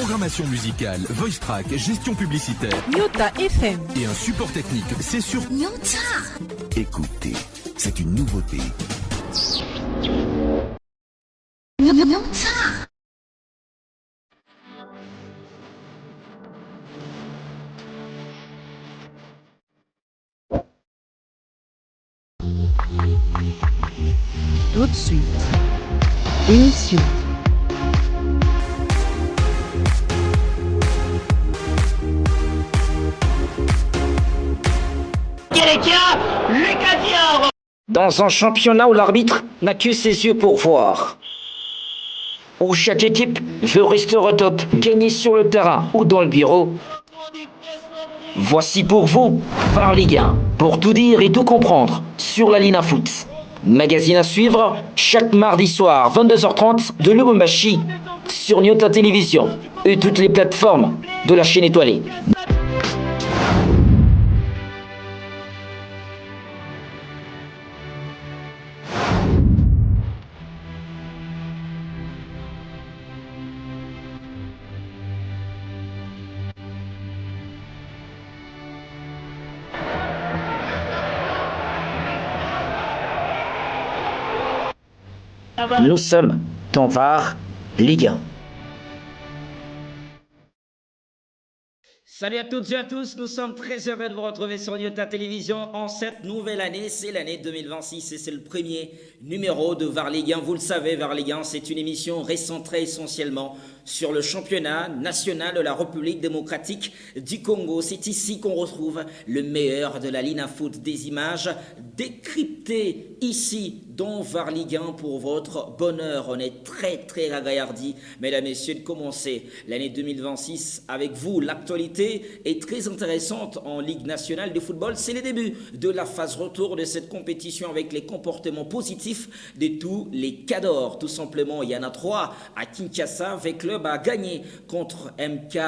Programmation musicale, voice track, gestion publicitaire. Nyota FM. Et un support technique, c'est sur Nyota. Écoutez, c'est une nouveauté. Nyota. Tout de suite, émission. Dans un championnat où l'arbitre n'a que ses yeux pour voir, où chaque équipe veut rester au top, gagner sur le terrain ou dans le bureau, voici pour vous VAR Ligue 1, pour tout dire et tout comprendre sur la Ligue 1 Foot. Magazine à suivre chaque mardi soir 22h30 de Lubumbashi sur Nyota Télévision et toutes les plateformes de la chaîne étoilée. Nous sommes dans VAR Ligue 1. Salut à toutes et à tous, nous sommes très heureux de vous retrouver sur Nyota Télévision en cette nouvelle année, c'est l'année 2026 et c'est le premier numéro de VAR Ligue 1. Vous le savez, VAR Ligue 1, c'est une émission recentrée essentiellement sur le championnat national de la République démocratique du Congo. C'est ici qu'on retrouve le meilleur de la Ligue 1 Foot, des images décryptées ici dans VAR Ligue 1 pour votre bonheur. On est très ragaillardis, mesdames et messieurs, de commencer l'année 2026 avec vous. L'actualité est très intéressante en Ligue nationale de football. C'est le début de la phase retour de cette compétition avec les comportements positifs de tous les cadors. Tout simplement, il y en a 3 à Kinshasa. Avec club a gagné contre MK.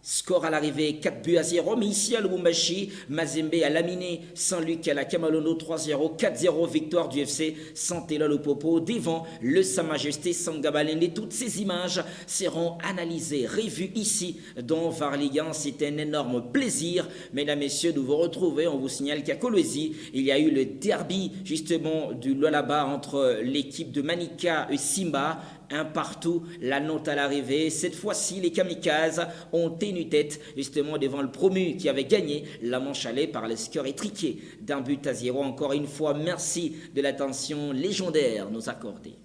Score à l'arrivée 4-0, mais ici à Lubumbashi, Mazembe a laminé Saint-Luc à la Kamalondo 3-0, 4-0 victoire du FC Santela Lupopo devant le Sa Majesté Sangabalende. Toutes ces images seront analysées, revues ici dans VAR Ligue 1. C'est un énorme plaisir, mesdames, messieurs, de vous retrouver. On vous signale qu'à Kolwezi, il y a eu le derby justement du Lualaba entre l'équipe de Manika et Simba. Un partout, la note à l'arrivée. Cette fois-ci, les Kamikazes ont tenu tête justement devant le promu qui avait gagné la manche aller par le score étriqué d'1-0. Encore une fois, merci de l'attention légendaire nous accordée.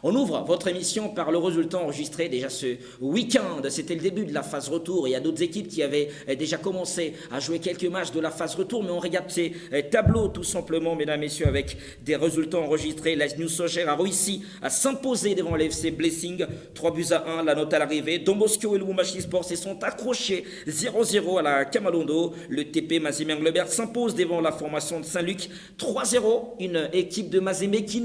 On ouvre votre émission par le résultat enregistré déjà ce week-end. C'était le début de la phase retour. Il y a d'autres équipes qui avaient déjà commencé à jouer quelques matchs de la phase retour. Mais on regarde ces tableaux tout simplement, mesdames, messieurs, avec des résultats enregistrés. La New Soccer a réussi à s'imposer devant l'FC Blessing. 3-1, la note à l'arrivée. Don Bosco et Lubumbashi Sport se sont accrochés 0-0 à la Kamalondo. Le TP Mazembe Englebert s'impose devant la formation de Saint-Luc. 3-0, une équipe de Mazembe qui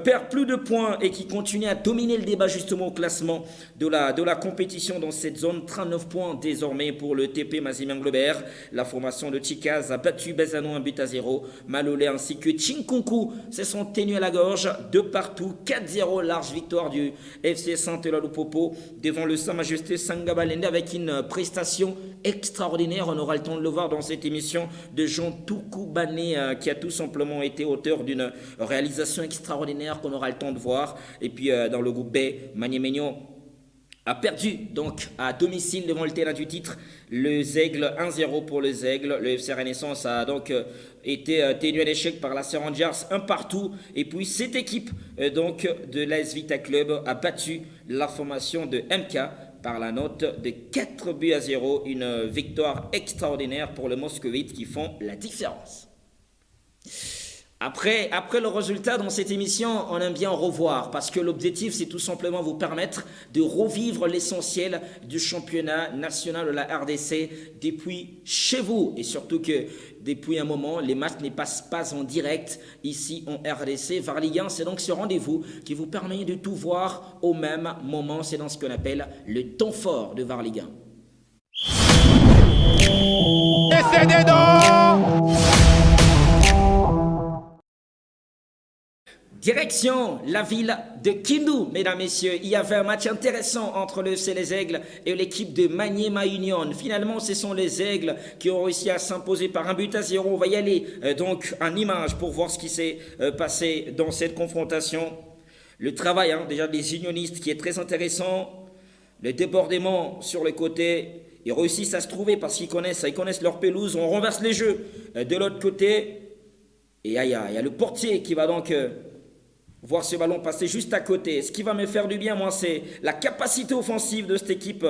perd plus de points et qui continue à dominer le débat justement au classement de la compétition dans cette zone. 39 points désormais pour le TP Mazembe Englebert. La formation de Chikaz a battu Bezano 1-0. Malolé ainsi que Chinkunku se sont tenus à la gorge de partout. 4-0, large victoire du FC Santela Lupopo devant le Sa Majesté Sangabalende avec une prestation extraordinaire. On aura le temps de le voir dans cette émission de Jean Toukoubane qui a tout simplement été auteur d'une réalisation extraordinaire qu'on aura le temps de voir. Et puis dans le groupe B, Magnémegno a perdu donc à domicile devant le terrain du titre. Le Zègle 1-0 pour le Zègle. Le FC Renaissance a donc été tenu à l'échec par la Rangers 1-1. Et puis cette équipe donc de l'AS Vita Club a battu la formation de MK par la note de 4-0. Une victoire extraordinaire pour le Moscovite qui font la différence. Après le résultat dans cette émission, on aime bien revoir parce que l'objectif, c'est tout simplement vous permettre de revivre l'essentiel du championnat national de la RDC depuis chez vous. Et surtout que depuis un moment, les matchs ne passent pas en direct ici en RDC. VAR Ligue 1, c'est donc ce rendez-vous qui vous permet de tout voir au même moment. C'est dans ce qu'on appelle le temps fort de VAR Ligue 1. Et c'est dedans. Direction la ville de Kindu, mesdames, messieurs. Il y avait un match intéressant entre le FC Les Aigles et l'équipe de Maniema Union. Finalement, ce sont les Aigles qui ont réussi à s'imposer par 1-0. On va y aller donc en image pour voir ce qui s'est passé dans cette confrontation. Le travail déjà des unionistes qui est très intéressant. Le débordement sur le côté. Ils réussissent à se trouver parce qu'ils connaissent leur pelouse. On renverse les jeux de l'autre côté. Et il y a le portier qui va donc voir ce ballon passer juste à côté. Ce qui va me faire du bien, moi, c'est la capacité offensive de cette équipe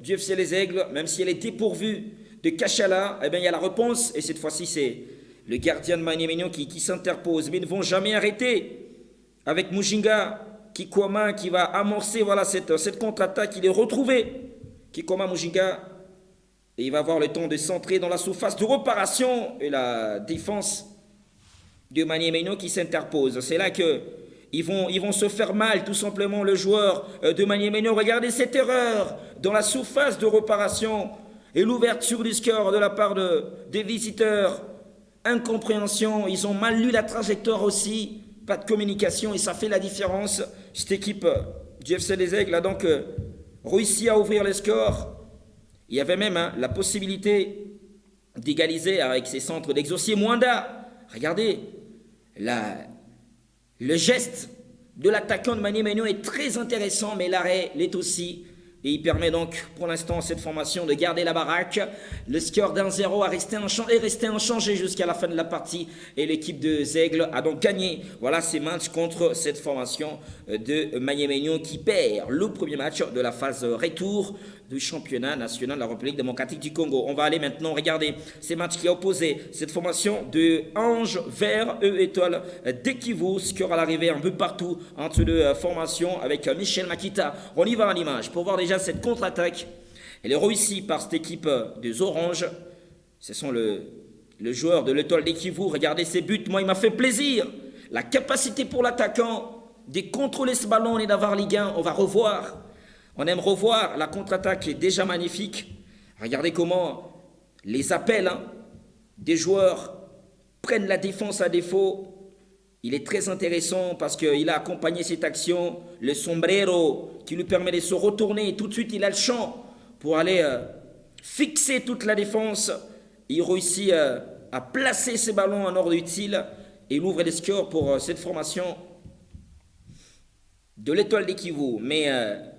du FC Les Aigles. Même si elle est dépourvue de Kachala, eh bien, il y a la réponse. Et cette fois-ci, c'est le gardien de Maniema qui s'interpose. Mais ils ne vont jamais arrêter. Avec Mujinga, Kikoma qui va amorcer cette contre-attaque. Il est retrouvé. Kikoma Mujinga. Et il va avoir le temps de centrer dans la surface de réparation. Et la défense de Maniema qui s'interpose. C'est là que ils vont se faire mal, tout simplement, le joueur de Maniema. Regardez cette erreur dans la surface de réparation et l'ouverture du score de la part des visiteurs. Incompréhension, ils ont mal lu la trajectoire aussi. Pas de communication et ça fait la différence. Cette équipe du FC Les Aigles a donc réussi à ouvrir le score. Il y avait même la possibilité d'égaliser avec ses centres d'exaucier. Mwanda, regardez, le geste de l'attaquant de Maniema est très intéressant, mais l'arrêt l'est aussi. Et il permet donc, pour l'instant, à cette formation de garder la baraque. Le score d'1-0 est resté inchangé jusqu'à la fin de la partie. Et l'équipe de Aigles a donc gagné ces matchs contre cette formation de Maniema qui perd le premier match de la phase retour du championnat national de la République démocratique du Congo. On va aller maintenant regarder ces matchs qui ont opposé cette formation de Ange vers Étoile d'Ekivu. Score à l'arrivée un peu partout entre deux formations avec Michel Makita. On y va à l'image pour voir déjà cette contre-attaque. Elle est réussie par cette équipe des Oranges. Ce sont le joueur de l'Étoile d'Ekivu. Regardez ses buts. Moi, il m'a fait plaisir. La capacité pour l'attaquant de contrôler ce ballon et d'avoir Ligue 1. On va revoir. On aime revoir la contre-attaque qui est déjà magnifique. Regardez comment les appels des joueurs prennent la défense à défaut. Il est très intéressant parce qu'il a accompagné cette action, le sombrero qui lui permet de se retourner. Et tout de suite, il a le champ pour aller fixer toute la défense. Il réussit à placer ses ballons en ordre utile et il ouvre les scores pour cette formation de l'Étoile d'Ekivu. Mais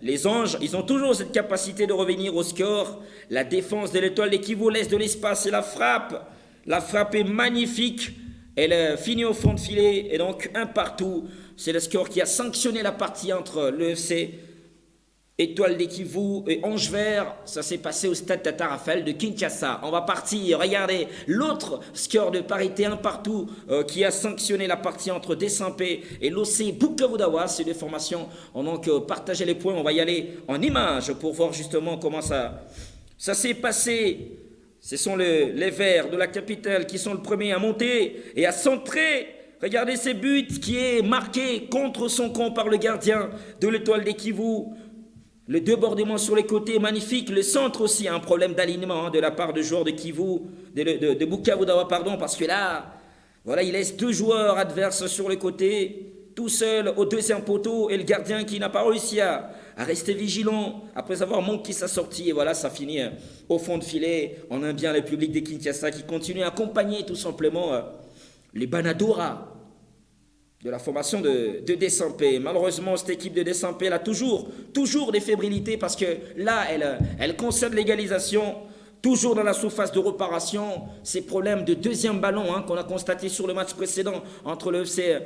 les Anges, ils ont toujours cette capacité de revenir au score. La défense de l'Étoile d'Ekivu laisse de l'espace et la frappe est magnifique. Elle finit au fond de filet et donc un partout. C'est le score qui a sanctionné la partie entre le FC Étoile d'Ekivu et Ange Vert. Ça s'est passé au stade Tata Raphaël de Kinshasa. On va partir. Regardez l'autre score de parité, un partout qui a sanctionné la partie entre Desampé et l'OC Bukavu Dawa. Ces deux formations ont donc partagé les points. On va y aller en image pour voir justement comment ça s'est passé. Ce sont les Verts de la capitale qui sont le premier à monter et à centrer. Regardez ces buts qui est marqué contre son camp par le gardien de l'Étoile d'Ekivu. Le débordement sur les côtés, magnifique. Le centre aussi, un problème d'alignement de la part de joueurs de Bukavu Dawa, parce que là, il laisse deux joueurs adverses sur les côtés, tout seul au deuxième poteau, et le gardien qui n'a pas réussi à rester vigilant après avoir manqué sa sortie. Et voilà, ça finit au fond de filet. On aime bien le public de Kinshasa qui continue à accompagner tout simplement les Banadora de la formation de Desampé. Malheureusement, cette équipe de Desampé, elle a toujours des fébrilités parce que là, elle concède l'égalisation. Toujours dans la surface de réparation, ces problèmes de deuxième ballon qu'on a constaté sur le match précédent entre le FC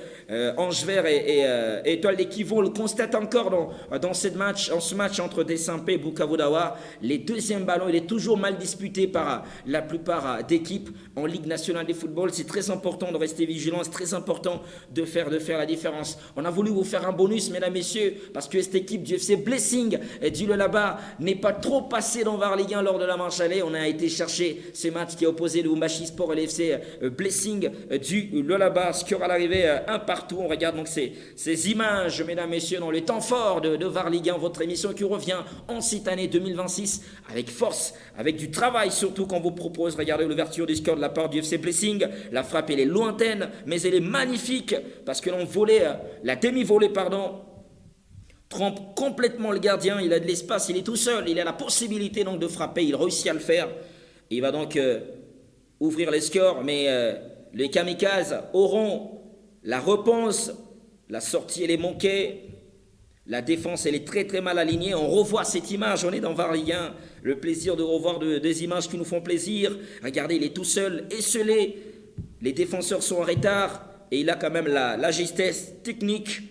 Ange Vert et Étoile d'Ekivu. On le constate encore dans ce match entre Desampé et Bukavu Dawa. Les deuxièmes ballons, il est toujours mal disputé par la plupart d'équipes en Ligue nationale de football. C'est très important de rester vigilant, c'est très important de faire la différence. On a voulu vous faire un bonus, mesdames, messieurs, parce que cette équipe du FC Blessing du là-bas n'est pas trop passée dans VAR Ligue 1 lors de la manche aller. français. On a été chercher ce match qui a opposé le Lubumbashi Sport et l'FC Blessing du Lualaba. Score à l'arrivée, un partout. On regarde donc ces images, mesdames, messieurs, dans le temps fort de VAR Ligue 1, votre émission qui revient en cette année 2026 avec force, avec du travail surtout qu'on vous propose. Regardez l'ouverture du score de la part du FC Blessing. La frappe, elle est lointaine, mais elle est magnifique parce que la demi-volée, trompe complètement le gardien. Il a de l'espace, il est tout seul, il a la possibilité donc de frapper, il réussit à le faire. Il va donc ouvrir les scores, mais les kamikazes auront la réponse. La sortie, elle est manquée. La défense, elle est très très mal alignée. On revoit cette image, on est dans VAR Ligue 1. Le plaisir de revoir des images qui nous font plaisir. Regardez, il est tout seul, esselé. Les défenseurs sont en retard. Et il a quand même la justesse technique.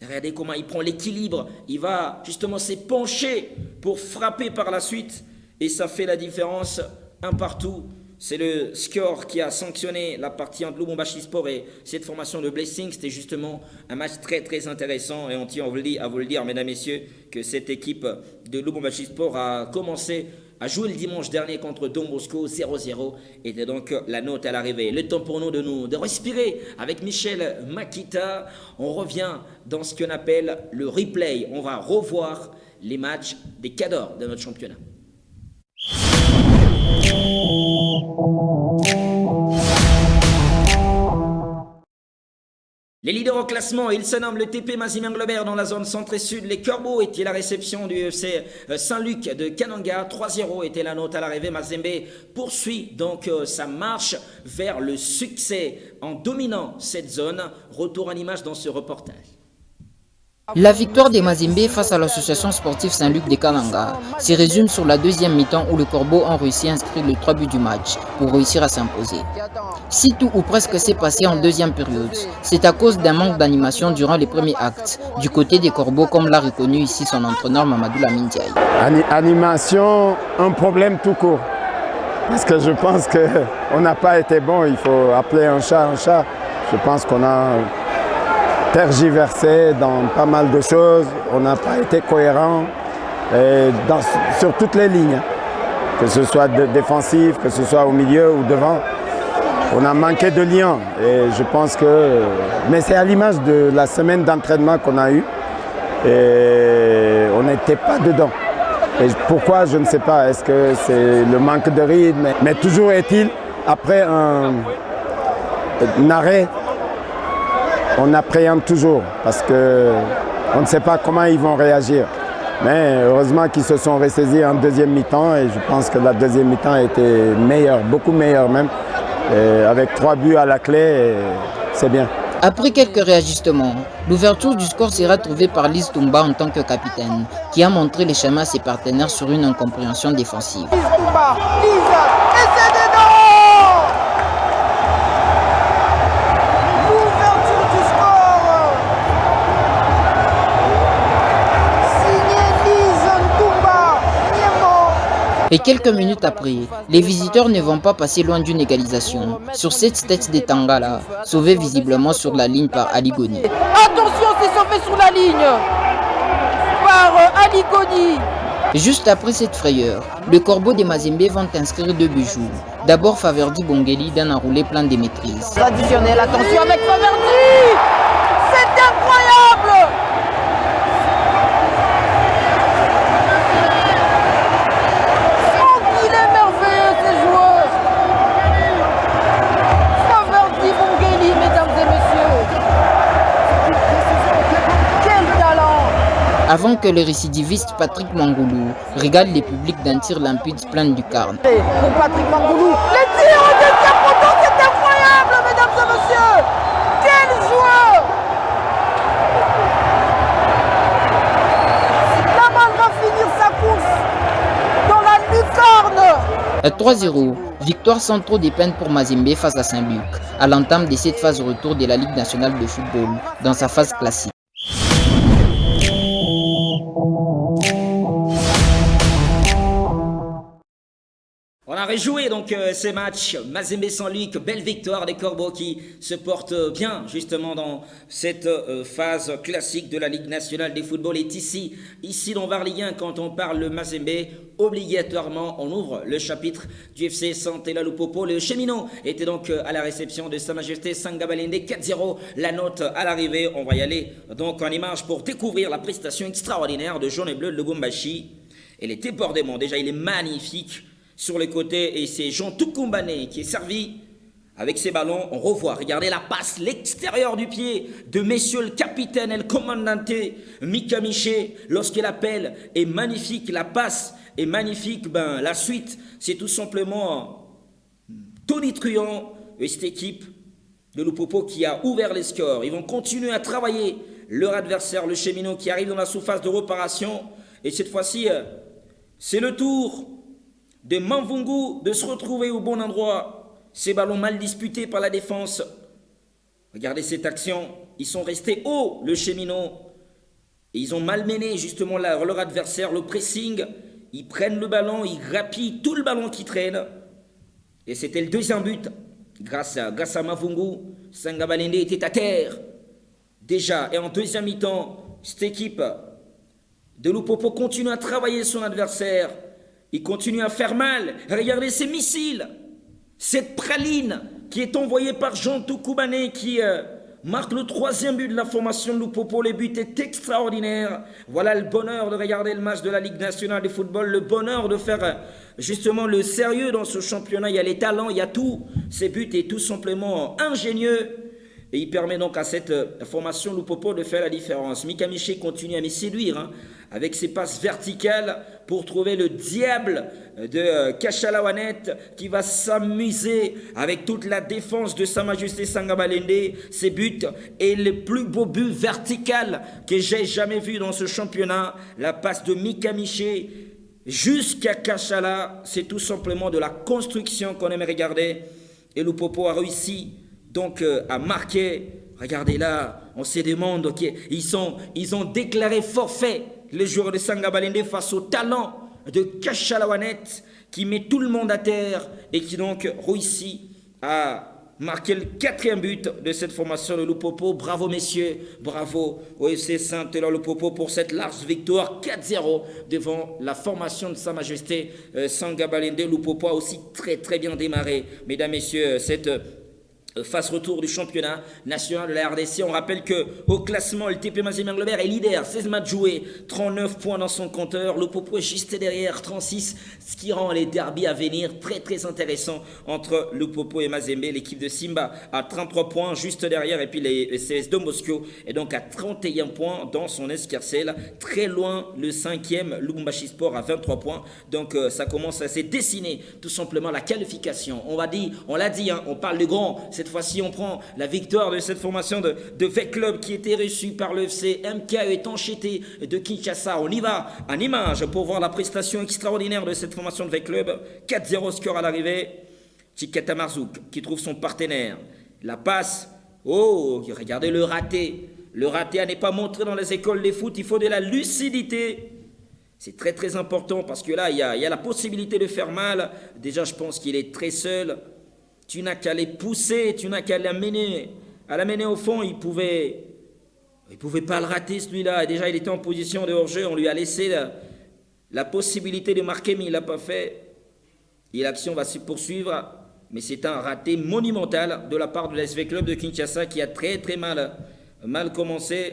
Regardez comment il prend l'équilibre. Il va justement s'épancher pour frapper par la suite. Et ça fait la différence, un partout. C'est le score qui a sanctionné la partie entre Lubumbashi Sport et cette formation de Blessing. C'était justement un match très très intéressant. Et on tient à vous le dire, mesdames, messieurs, que cette équipe de Lubumbashi Sport a commencé à jouer le dimanche dernier contre Don Bosco 0-0. Était donc la note à l'arrivée. Le temps pour nous de respirer avec Michel Makita. On revient dans ce qu'on appelle le replay. On va revoir les matchs des cadors de notre championnat. Les leaders au classement, ils se nomment le TP Mazimé-Anglebert dans la zone centre et sud. Les Corbeaux étaient la réception du FC Saint-Luc de Kananga. 3-0 était la note à l'arrivée. Mazembe poursuit donc sa marche vers le succès en dominant cette zone. Retour en image dans ce reportage. La victoire des Mazembe face à l'association sportive Saint-Luc de Kananga se résume sur la deuxième mi-temps où les Corbeaux ont réussi à inscrire les 3 buts du match pour réussir à s'imposer. Si tout ou presque s'est passé en deuxième période, c'est à cause d'un manque d'animation durant les premiers actes du côté des Corbeaux, comme l'a reconnu ici son entraîneur Mamadou Lamine Diaye. Animation, un problème tout court. Parce que je pense qu'on n'a pas été bon, il faut appeler un chat un chat. Je pense qu'on a tergiversé dans pas mal de choses, on n'a pas été cohérent sur toutes les lignes, que ce soit défensif, que ce soit au milieu ou devant. On a manqué de lien et je pense que... Mais c'est à l'image de la semaine d'entraînement qu'on a eue et on n'était pas dedans. Et pourquoi, je ne sais pas, est-ce que c'est le manque de rythme? Mais toujours est-il, après un arrêt, on appréhende toujours parce qu'on ne sait pas comment ils vont réagir. Mais heureusement qu'ils se sont ressaisis en deuxième mi-temps et je pense que la deuxième mi-temps a été meilleure, beaucoup meilleure même. Et avec 3 buts à la clé, c'est bien. Après quelques réajustements, l'ouverture du score sera trouvée par Lise Toumba en tant que capitaine, qui a montré les schémas à ses partenaires sur une incompréhension défensive. Lise Toumba, Lise, et c'est dedans! Et quelques minutes après, les visiteurs ne vont pas passer loin d'une égalisation sur cette tête de Tangala, sauvée visiblement sur la ligne par Ali Goni. Attention, c'est sauvé sur la ligne par Ali Goni. Juste après cette frayeur, les Corbeaux des Mazembe vont inscrire 2 buts. D'abord Faverdi Bongeli d'un enroulé plein de maîtrise. Traditionnel, attention avec Faverdi! C'est incroyable! Avant que le récidiviste Patrick Mangoulou régale les publics d'un tir limpide plein du carne. Pour Patrick Mangoulou, les tirs au deuxième poteau, c'est incroyable, mesdames et messieurs! Quel joueur! La balle va finir sa course dans la lucarne. 3-0, victoire sans trop de peine pour Mazembe face à Saint-Luc, à l'entame de cette phase retour de la Ligue nationale de football, dans sa phase classique. On a rejouer donc ces matchs. Mazembe Saint-Luc, belle victoire des Corbeaux qui se portent bien justement dans cette phase classique de la Ligue nationale des footballs. Et ici dans VAR Ligue 1, quand on parle de Mazembe, obligatoirement on ouvre le chapitre du FC Santela Lupopo. Le cheminot était donc à la réception de Sa Majesté Sangabalende, 4-0 la note à l'arrivée. On va y aller donc en image pour découvrir la prestation extraordinaire de Jaune et Bleu de Lubumbashi. Elle était bordément, déjà il est magnifique sur les côtés et c'est Jean Tukumbane qui est servi avec ses ballons. On revoit, regardez la passe, l'extérieur du pied de messieurs le capitaine et le commandante Mika Miché lorsqu'il appelle est magnifique, la passe est magnifique. Ben, la suite c'est tout simplement Tony Truant et cette équipe de Lupopo qui a ouvert les scores. Ils vont continuer à travailler leur adversaire, le cheminot qui arrive dans la surface de réparation et cette fois-ci c'est le tour de Manvungu de se retrouver au bon endroit. Ces ballons mal disputés par la défense. Regardez cette action. Ils sont restés hauts, le cheminot. Et ils ont malmené justement leur adversaire, le pressing. Ils prennent le ballon, ils grappillent tout le ballon qui traîne. Et c'était le deuxième but. Grâce à Manvungu, Sangabalende était à terre. Déjà, et en deuxième mi-temps, cette équipe de Lupopo continue à travailler son adversaire. Il continue à faire mal. Regardez ces missiles. Cette praline qui est envoyée par Jean Tukumbane qui marque le troisième but de la formation de Lupopo. Le but est extraordinaire. Voilà le bonheur de regarder le match de la Ligue nationale de football. Le bonheur de faire justement le sérieux dans ce championnat. Il y a les talents, il y a tout. Ces buts est tout simplement ingénieux. Et il permet donc à cette formation Lupopo de faire la différence. Mika Miché continue à me séduire avec ses passes verticales pour trouver le diable de Kachalawanet qui va s'amuser avec toute la défense de Sa Majesté Sangabalende. Ses buts est le plus beau but vertical que j'ai jamais vu dans ce championnat. La passe de Mika Miché jusqu'à Kachala, c'est tout simplement de la construction qu'on aime regarder. Et Lupopo a réussi donc à marquer. Regardez là, on se demande, okay, ils ont déclaré forfait les joueurs de Sangabalende face au talent de Kachalawanet qui met tout le monde à terre et qui donc réussit à marquer le quatrième but de cette formation de Lupopo. Bravo messieurs, bravo au FC Saint-Éloi Lupopo pour cette large victoire 4-0 devant la formation de Sa Majesté Sangabalende. Lupopo a aussi très bien démarré, mesdames, messieurs, cette face retour du championnat national de la RDC. On rappelle qu'au classement, le TP Mazembe Anglebert est leader, 16 matchs joués, 39 points dans son compteur. Le Popo est juste derrière, 36, ce qui rend les derbies à venir très intéressants entre le Popo et Mazembe. L'équipe de Simba a 33 points juste derrière, et puis les CS de Moscou est donc à 31 points dans son escarcelle. Très loin, le 5e, Lubumbashi Sport à 23 points. Donc ça commence à se dessiner tout simplement la qualification. On l'a dit, on parle de grand. Cette fois-ci, on prend la victoire de cette formation de VEC Club qui était reçue par le FC MK étanchété de Kinshasa. On y va en image pour voir la prestation extraordinaire de cette formation de VEC Club. 4-0 score à l'arrivée. Chiketa Marzouk qui trouve son partenaire. La passe. Oh, regardez le raté. Le raté à ne pas montrer dans les écoles de foot. Il faut de la lucidité. C'est très important parce que là, il y a la possibilité de faire mal. Déjà, je pense qu'il est très seul. Tu n'as qu'à les pousser, tu n'as qu'à l'amener au fond. Il pouvait pas le rater celui-là. Déjà, il était en position de hors-jeu. On lui a laissé la possibilité de marquer, mais il ne l'a pas fait. Et l'action va se poursuivre. Mais c'est un raté monumental de la part de l'SV Club de Kinshasa qui a très mal commencé.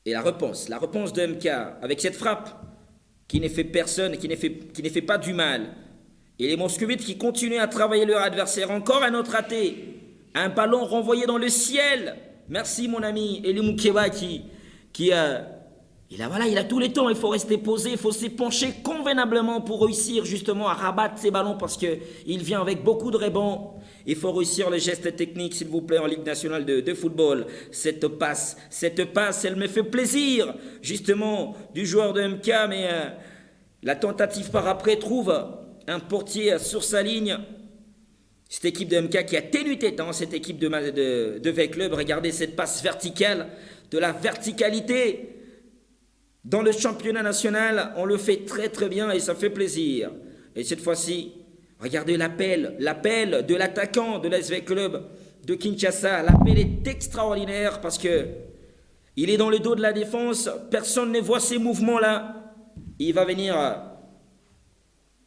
Et la réponse de MK avec cette frappe qui ne fait personne, qui ne fait pas du mal. Et les Moscovites qui continuent à travailler leur adversaire. Encore un autre raté. Un ballon renvoyé dans le ciel. Merci mon ami Eli Mukeba il a tous les temps. Il faut rester posé, il faut s'épancher convenablement pour réussir justement à rabattre ces ballons parce qu'il vient avec beaucoup de rebonds. Il faut réussir les gestes techniques, s'il vous plaît, en Ligue nationale de football. Cette passe, elle me fait plaisir, justement, du joueur de MK, mais la tentative par après trouve un portier sur sa ligne. Cette équipe de MK qui a tenu tête, cette équipe de VEC Club. Regardez cette passe verticale, de la verticalité dans le championnat national, on le fait très très bien et ça fait plaisir. Et cette fois-ci, regardez l'appel de l'attaquant de l'ASV Club de Kinshasa. L'appel est extraordinaire parce que il est dans le dos de la défense, personne ne voit ces mouvements-là. Il va venir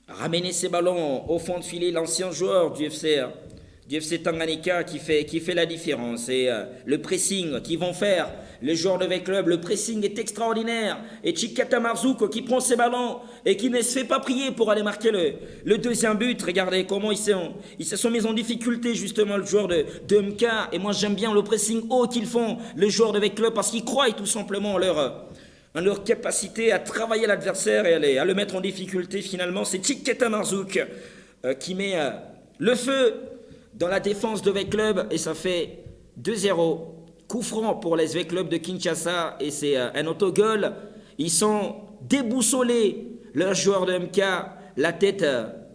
ramener ses ballons au fond de filet, l'ancien joueur du FC Tanganyika qui fait la différence. Et le pressing qu'ils vont faire, les joueurs de V-Club, le pressing est extraordinaire. Et Chikata Marzouk qui prend ses ballons et qui ne se fait pas prier pour aller marquer le deuxième but. Regardez comment ils se sont mis en difficulté justement le joueur de MK. Et moi j'aime bien le pressing haut qu'ils font, les joueurs de V-Club, parce qu'ils croient tout simplement en leur capacité à travailler l'adversaire et à le mettre en difficulté finalement. C'est Chikata Marzouk qui met le feu dans la défense de V-Club et ça fait 2-0. Coup franc pour les V-Club de Kinshasa et c'est un autogol. Ils sont déboussolés, leurs joueurs de MK. La tête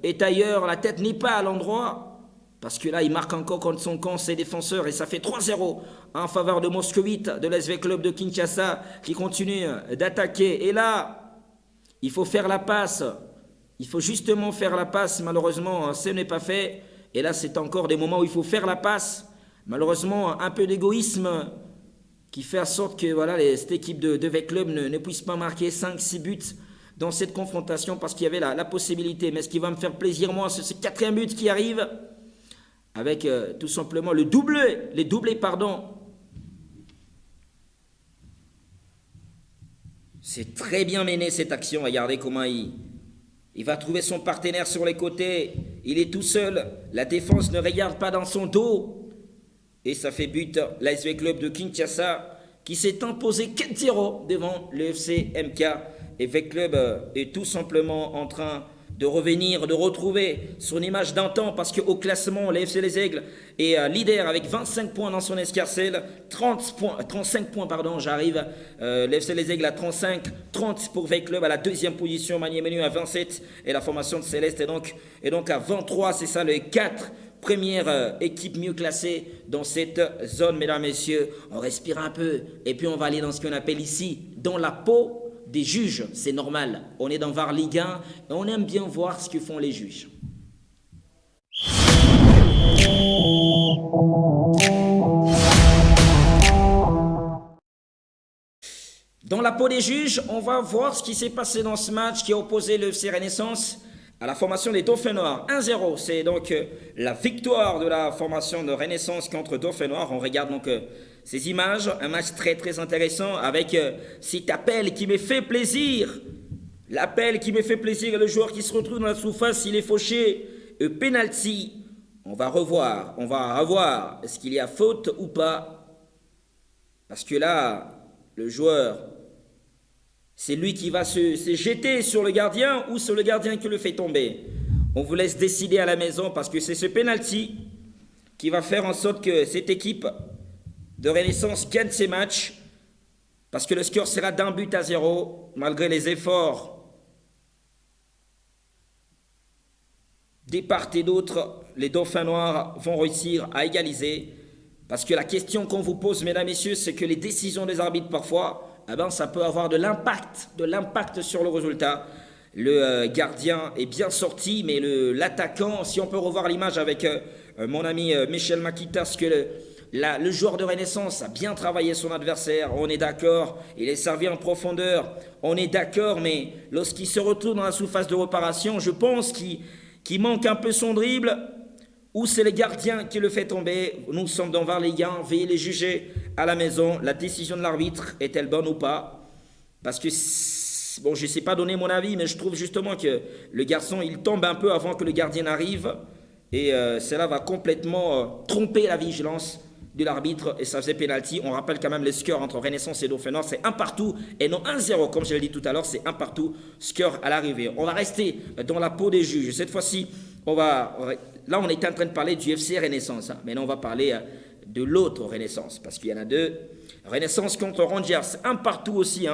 est ailleurs, la tête n'est pas à l'endroit. Parce que là, il marque encore contre son camp ses défenseurs et ça fait 3-0 en faveur de Moscovite, de l'SV Club de Kinshasa qui continue d'attaquer. Et là, il faut faire la passe. Il faut justement faire la passe. Malheureusement, ce n'est pas fait. Et là, c'est encore des moments où il faut faire la passe. Malheureusement, un peu d'égoïsme qui fait en sorte que voilà, cette équipe de V-Club ne puisse pas marquer 5-6 buts dans cette confrontation parce qu'il y avait la possibilité. Mais ce qui va me faire plaisir, moi, c'est ce quatrième but qui arrive avec tout simplement les doublés, pardon. C'est très bien mené cette action. Regardez comment il va trouver son partenaire sur les côtés. Il est tout seul. La défense ne regarde pas dans son dos. Et ça fait but l'ASV Club de Kinshasa qui s'est imposé 4-0 devant le FC MK. Et V-Club est tout simplement en train de revenir, de retrouver son image d'antan parce qu'au classement, le FC Les Aigles est leader avec 25 points dans son escarcelle, 35 points, j'arrive. Le FC Les Aigles à 35, 30 pour V-Club à la deuxième position, Maniemenu à 27 et la formation de Céleste est donc à 23, c'est ça les 4 premières équipes mieux classées dans cette zone, mesdames, messieurs. On respire un peu et puis on va aller dans ce qu'on appelle ici, dans la peau des juges, c'est normal. On est dans VAR Ligue 1 et on aime bien voir ce que font les juges. Dans la peau des juges, on va voir ce qui s'est passé dans ce match qui a opposé le FC Renaissance à la formation des Dauphins Noirs. 1-0, c'est donc la victoire de la formation de Renaissance contre Dauphins Noirs. On regarde donc ces images, un match très très intéressant avec cet appel qui me fait plaisir. L'appel qui me fait plaisir, le joueur qui se retrouve dans la surface, il est fauché. Penalty, on va revoir, est-ce qu'il y a faute ou pas? Parce que là, le joueur, c'est lui qui va se jeter sur le gardien ou sur le gardien qui le fait tomber. On vous laisse décider à la maison parce que c'est ce penalty qui va faire en sorte que cette équipe de Renaissance gagne ses matchs parce que le score sera d'1-0 malgré les efforts des part et d'autre. Les Dauphins Noirs vont réussir à égaliser parce que la question qu'on vous pose, mesdames, messieurs, c'est que les décisions des arbitres parfois, ça peut avoir de l'impact sur le résultat. Le gardien est bien sorti, mais l'attaquant, si on peut revoir l'image avec mon ami Michel Makitas, que le joueur de Renaissance a bien travaillé son adversaire, on est d'accord, il est servi en profondeur, on est d'accord, mais lorsqu'il se retrouve dans la surface de réparation, je pense qu'il manque un peu son dribble, ou c'est le gardien qui le fait tomber. Nous sommes dans VAR Ligue 1, veuillez les juger à la maison. La décision de l'arbitre est-elle bonne ou pas? Parce que, bon, je ne sais pas donner mon avis, mais je trouve justement que le garçon, il tombe un peu avant que le gardien n'arrive. Et cela va complètement tromper la vigilance de l'arbitre et ça faisait pénalty. On rappelle quand même les scores entre Renaissance et Dauphin Nord, c'est 1-1 et non 1-0 comme je l'ai dit tout à l'heure, c'est 1-1 score à l'arrivée. On va rester dans la peau des juges. Cette fois-ci, là on était en train de parler du FC Renaissance, maintenant on va parler de l'autre Renaissance parce qu'il y en a deux. Renaissance contre Rangers, 1-1 aussi,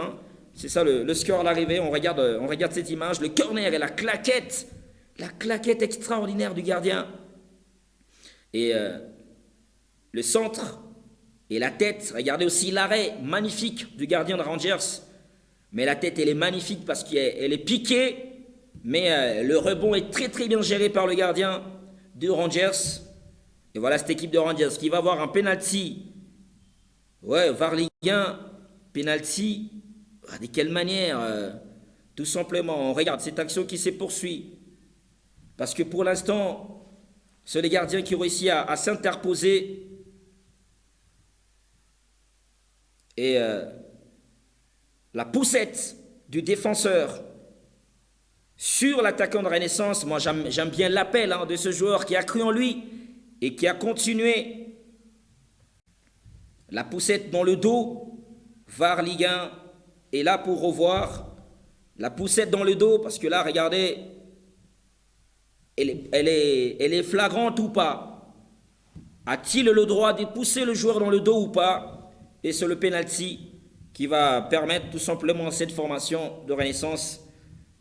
c'est ça le score à l'arrivée. On regarde cette image, le corner et la claquette extraordinaire du gardien et le centre et la tête. Regardez aussi l'arrêt magnifique du gardien de Rangers. Mais la tête, elle est magnifique parce qu'elle est piquée. Mais le rebond est très très bien géré par le gardien de Rangers. Et voilà cette équipe de Rangers qui va avoir un penalty. Ouais, Varliguin, penalty. De quelle manière tout simplement, on regarde cette action qui se poursuit. Parce que pour l'instant, c'est les gardiens qui ont réussi à s'interposer. Et la poussette du défenseur sur l'attaquant de Renaissance, moi j'aime bien l'appel de ce joueur qui a cru en lui et qui a continué. La poussette dans le dos, Varliguin est là pour revoir. La poussette dans le dos, parce que là, regardez, elle est flagrante ou pas? A-t-il le droit de pousser le joueur dans le dos ou pas? Et c'est le penalty qui va permettre tout simplement à cette formation de Renaissance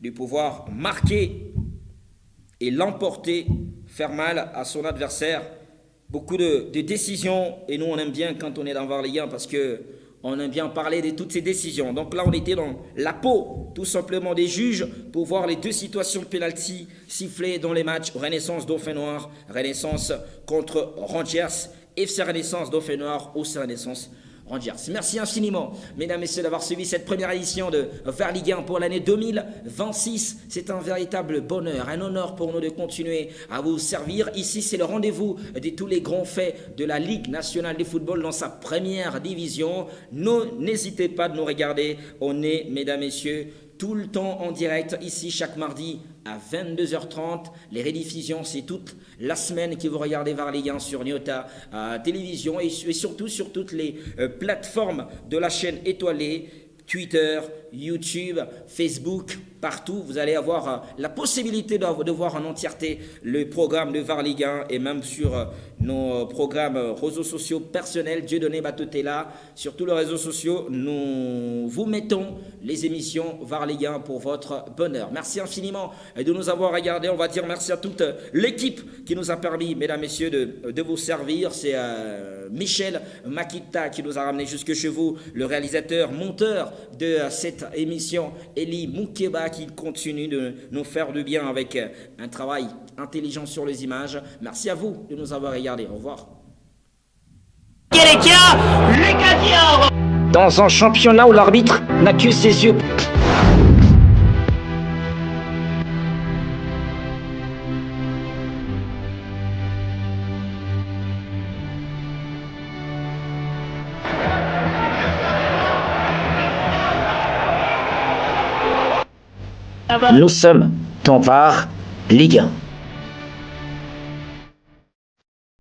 de pouvoir marquer et l'emporter, faire mal à son adversaire. Beaucoup de décisions, et nous on aime bien quand on est dans Varliguin parce que on aime bien parler de toutes ces décisions. Donc là, on était dans la peau, tout simplement, des juges pour voir les deux situations de pénalty sifflées dans les matchs Renaissance Dauphin Noir, Renaissance contre Rangers, FC Renaissance Dauphin Noir, OC Renaissance Rangers. Merci infiniment, mesdames et messieurs, d'avoir suivi cette première édition de Varliguin pour l'année 2026. C'est un véritable bonheur, un honneur pour nous de continuer à vous servir. Ici, c'est le rendez-vous de tous les grands faits de la Ligue nationale de football dans sa première division. N'hésitez pas de nous regarder. On est, mesdames et messieurs, tout le temps en direct, ici, chaque mardi à 22h30. Les rediffusions, c'est toute la semaine que vous regardez Varliguin sur Nyota Télévision et surtout sur toutes les plateformes de la chaîne étoilée, Twitter, YouTube, Facebook, partout. Vous allez avoir la possibilité de voir en entièreté le programme de Varliguin et même sur nos programmes réseaux sociaux personnels. Dieudonné Batotela. Sur tous les réseaux sociaux, nous vous mettons les émissions Varliguin pour votre bonheur. Merci infiniment de nous avoir regardés. On va dire merci à toute l'équipe qui nous a permis, mesdames, messieurs, de vous servir. C'est Michel Makita qui nous a ramené jusque chez vous, le réalisateur, monteur de cette émission, Eli Moukeba, qui continue de nous faire du bien avec un travail intelligent sur les images. Merci à vous de nous avoir regardés. Au revoir. Dans un championnat où l'arbitre n'a que ses yeux. Nous sommes dans Varliguin.